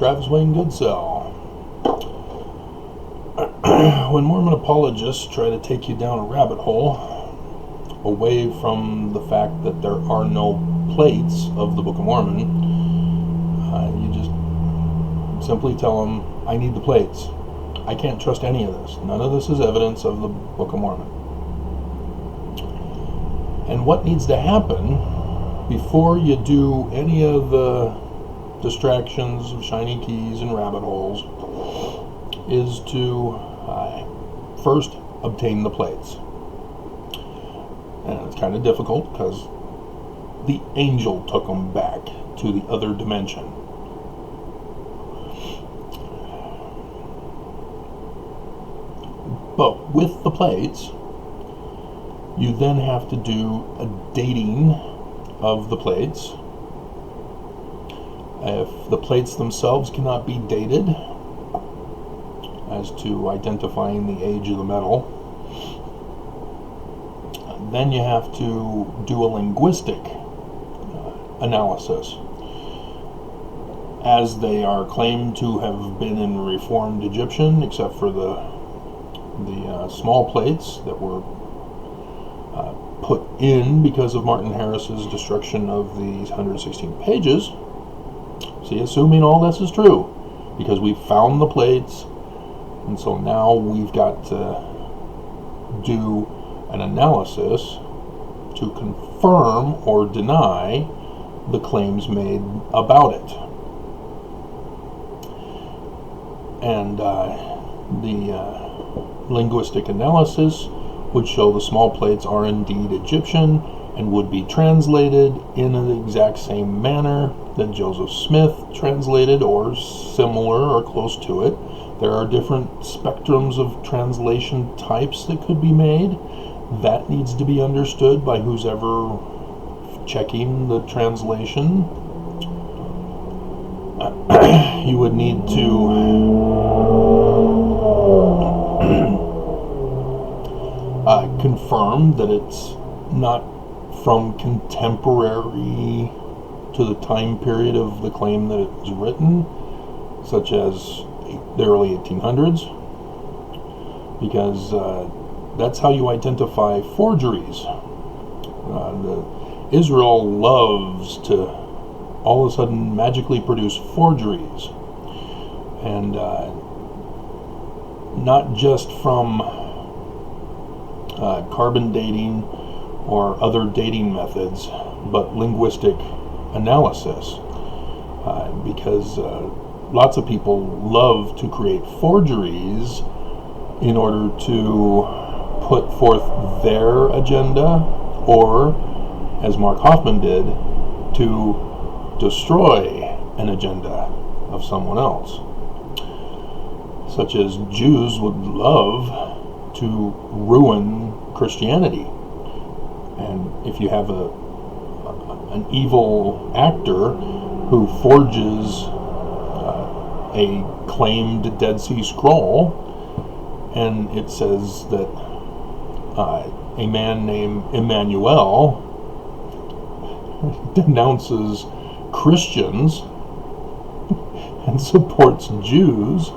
Travis Wayne Goodsell. When Mormon apologists try to take you down a rabbit hole away from the fact that there are no plates of the Book of Mormon, you just simply tell them, I need the plates. I can't trust any of this. None of this is evidence of the Book of Mormon. And what needs to happen before you do any of the distractions of shiny keys and rabbit holes is to first obtain the plates. And it's kind of difficult because the angel took them back to the other dimension. But with the plates, you then have to do a dating of the plates. If the plates themselves cannot be dated as to identifying the age of the metal, then you have to do a linguistic analysis, as they are claimed to have been in Reformed Egyptian, except for the small plates that were put in because of Martin Harris's destruction of these 116 pages. See, assuming all this is true, because we found the plates, and so now we've got to do an analysis to confirm or deny the claims made about it. And the linguistic analysis would show the small plates are indeed Egyptian and would be translated in the exact same manner that Joseph Smith translated, or similar or close to it. There are different spectrums of translation types that could be made. That needs to be understood by who's ever checking the translation. You would need to confirm that it's not from contemporary to the time period of the claim that it was written, such as the early 1800s, because that's how you identify forgeries. Israel loves to all of a sudden magically produce forgeries, and not just from carbon dating or other dating methods, but linguistic analysis, because lots of people love to create forgeries in order to put forth their agenda, or, as Mark Hoffman did, to destroy an agenda of someone else. Such as Jews would love to ruin Christianity. And if you have an evil actor who forges a claimed Dead Sea Scroll, and it says that a man named Emmanuel denounces Christians and supports Jews,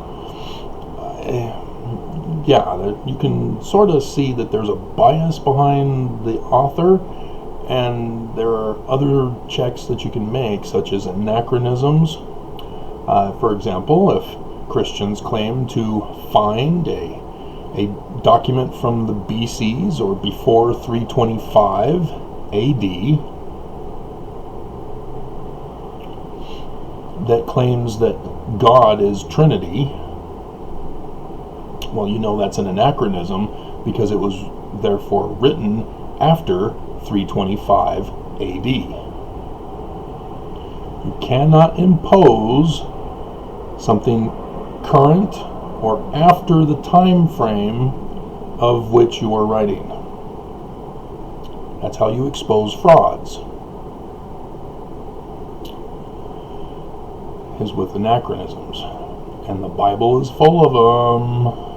you can sort of see that there's a bias behind the author, and there are other checks that you can make, such as anachronisms. For example, if Christians claim to find a document from the BCs or before 325 AD that claims that God is Trinity, well, you know that's an anachronism, because it was therefore written after 325 AD. You cannot impose something current or after the time frame of which you are writing. That's how you expose frauds, is with anachronisms. And the Bible is full of them.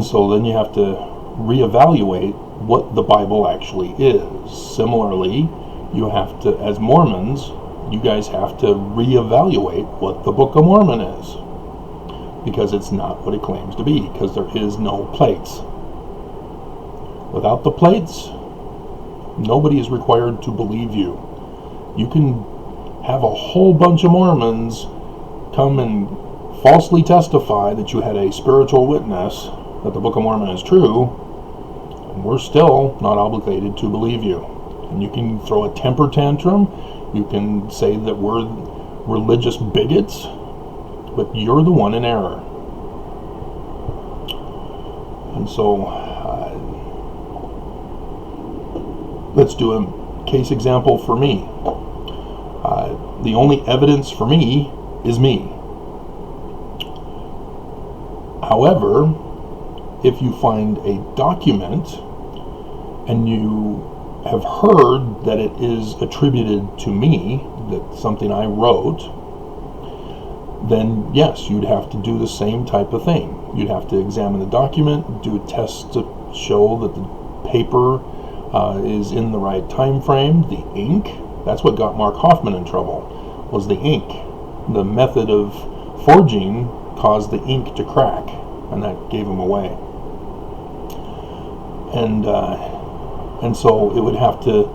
So then you have to reevaluate what the Bible actually is. Similarly, you have to, as Mormons, you guys have to reevaluate what the Book of Mormon is, because it's not what it claims to be, because there is no plates. Without the plates, nobody is required to believe you. You can have a whole bunch of Mormons come and falsely testify that you had a spiritual witness that the Book of Mormon is true, and we're still not obligated to believe you. And you can throw a temper tantrum, you can say that we're religious bigots, but you're the one in error. And so let's do a case example for me. The only evidence for me is me. However, if you find a document and you have heard that it is attributed to me, that something I wrote, then yes, you'd have to do the same type of thing. You'd have to examine the document, do a test to show that the paper is in the right time frame. The ink, that's what got Mark Hoffman in trouble, was the ink. The method of forging caused the ink to crack, and that gave him away. And so it would have to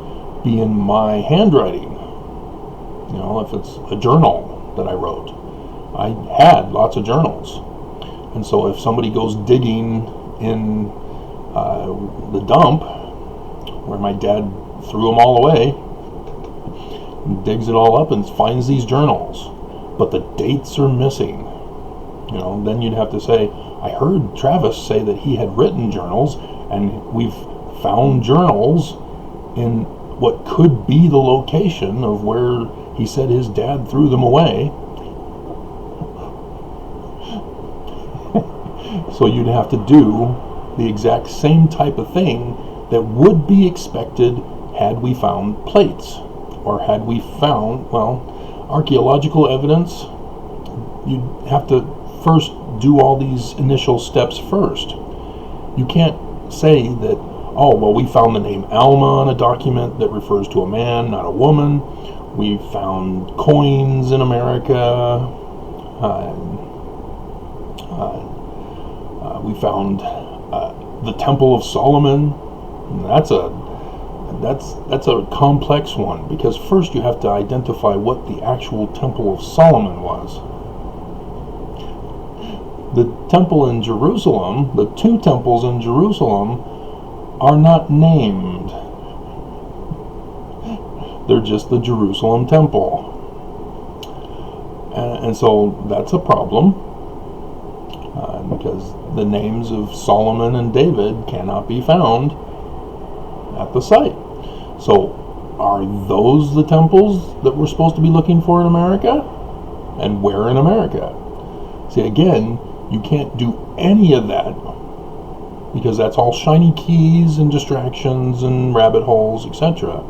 be in my handwriting. You know, if it's a journal that I wrote. I had lots of journals. And so if somebody goes digging in the dump, where my dad threw them all away, digs it all up and finds these journals, but the dates are missing, you know, then you'd have to say, I heard Travis say that he had written journals, and we've found journals in what could be the location of where he said his dad threw them away. So you'd have to do the exact same type of thing that would be expected had we found plates, or had we found, well, archaeological evidence. You'd have to first do all these initial steps first. You can't say that, oh, well, we found the name Alma on a document that refers to a man, not a woman. We found coins in America. We found the Temple of Solomon. That's a complex one, because first you have to identify what the actual Temple of Solomon was. The temple in Jerusalem, the two temples in Jerusalem, are not named. They're just the Jerusalem temple. And so that's a problem, because the names of Solomon and David cannot be found at the site. So are those the temples that we're supposed to be looking for in America? And where in America? See, again, you can't do any of that, because that's all shiny keys and distractions and rabbit holes, etc.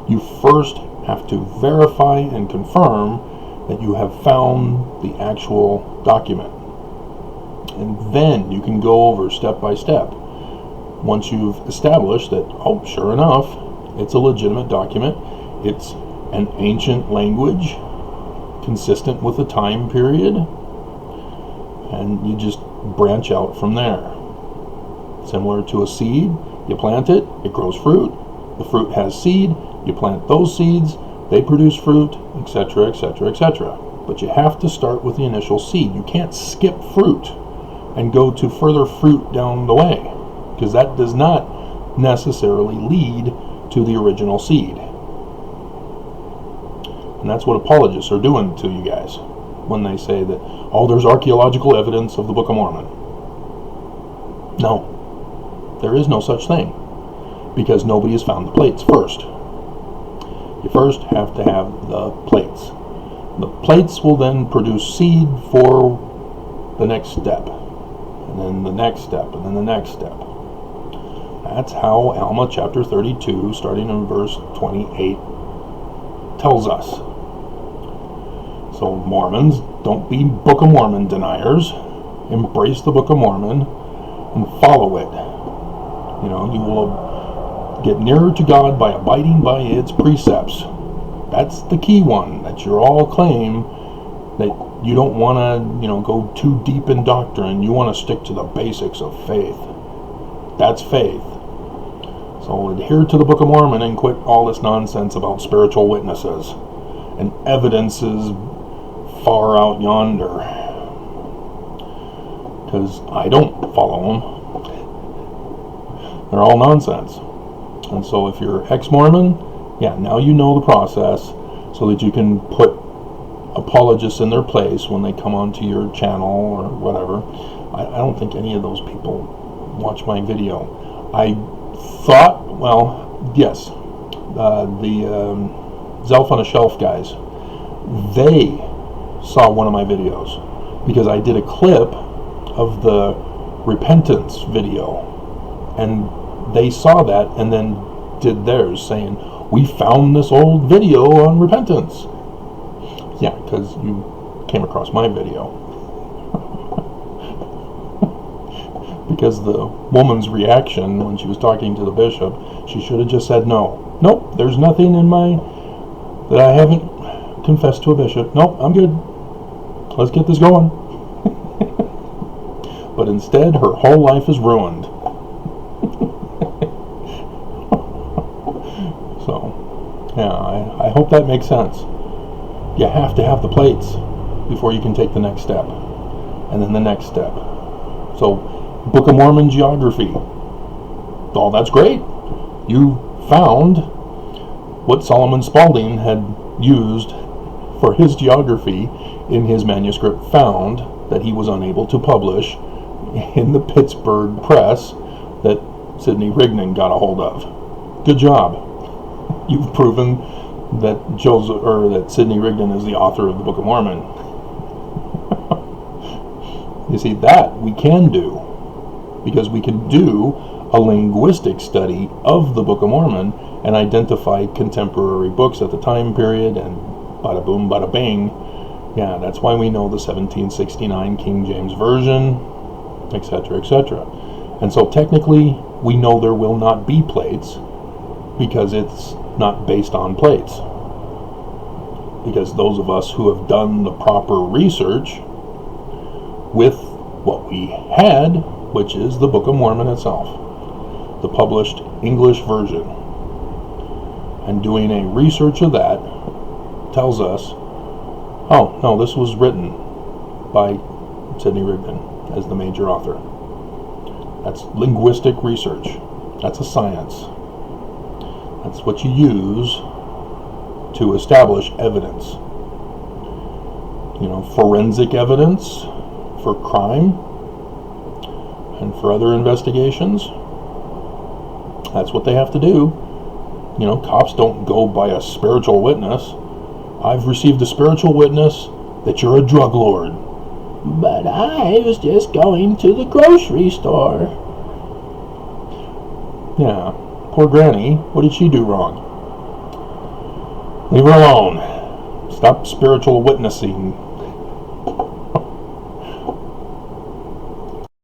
You first have to verify and confirm that you have found the actual document. And then you can go over step by step. Once you've established that, oh, sure enough, it's a legitimate document, it's an ancient language consistent with the time period, and you just branch out from there. Similar to a seed, you plant it, it grows fruit, the fruit has seed, you plant those seeds, they produce fruit, etc., etc., etc. But you have to start with the initial seed. You can't skip fruit and go to further fruit down the way, because that does not necessarily lead to the original seed. And that's what apologists are doing to you guys when they say that, oh, there's archaeological evidence of the Book of Mormon. No, there is no such thing, because nobody has found the plates first. You first have to have the plates. The plates will then produce seed for the next step, and then the next step, and then the next step. That's how Alma chapter 32, starting in verse 28, tells us. So Mormons, don't be Book of Mormon deniers. Embrace the Book of Mormon and follow it. You know, you will get nearer to God by abiding by its precepts. That's the key one that you all claim, that you don't want to, go too deep in doctrine. You want to stick to the basics of faith. That's faith. So adhere to the Book of Mormon and quit all this nonsense about spiritual witnesses and evidences far out yonder. Because I don't follow them. They're all nonsense. And so if you're ex-Mormon, now you know the process so that you can put apologists in their place when they come onto your channel or whatever. I don't think any of those people watch my video. I thought, well, yes, the Zelf on a Shelf guys, they saw one of my videos because I did a clip of the repentance video, and they saw that and then did theirs, saying, we found this old video on repentance. Yeah, because you came across my video. Because the woman's reaction when she was talking to the bishop, she should have just said no. Nope, there's nothing in my, that I haven't confessed to a bishop. Nope, I'm good. Let's get this going. But instead, her whole life is ruined. So, I hope that makes sense. You have to have the plates before you can take the next step. And then the next step. So, Book of Mormon geography. Oh, that's great. You found what Solomon Spaulding had used for his geography in his manuscript found that he was unable to publish in the Pittsburgh press that Sidney Rigdon got a hold of. Good job. You've proven that that Sidney Rigdon is the author of the Book of Mormon. You see, that we can do, because we can do a linguistic study of the Book of Mormon and identify contemporary books at the time period, and bada boom, bada bing. Yeah, that's why we know the 1769 King James Version, etc., etc. And so technically, we know there will not be plates because it's not based on plates. Because those of us who have done the proper research with what we had, which is the Book of Mormon itself, the published English version, and doing a research of that tells us, oh, no, this was written by Sidney Rigdon as the major author. That's linguistic research. That's a science. That's what you use to establish evidence. Forensic evidence for crime and for other investigations. That's what they have to do. Cops don't go by a spiritual witness. I've received a spiritual witness that you're a drug lord. But I was just going to the grocery store. Yeah, poor Granny. What did she do wrong? Leave her alone. Stop spiritual witnessing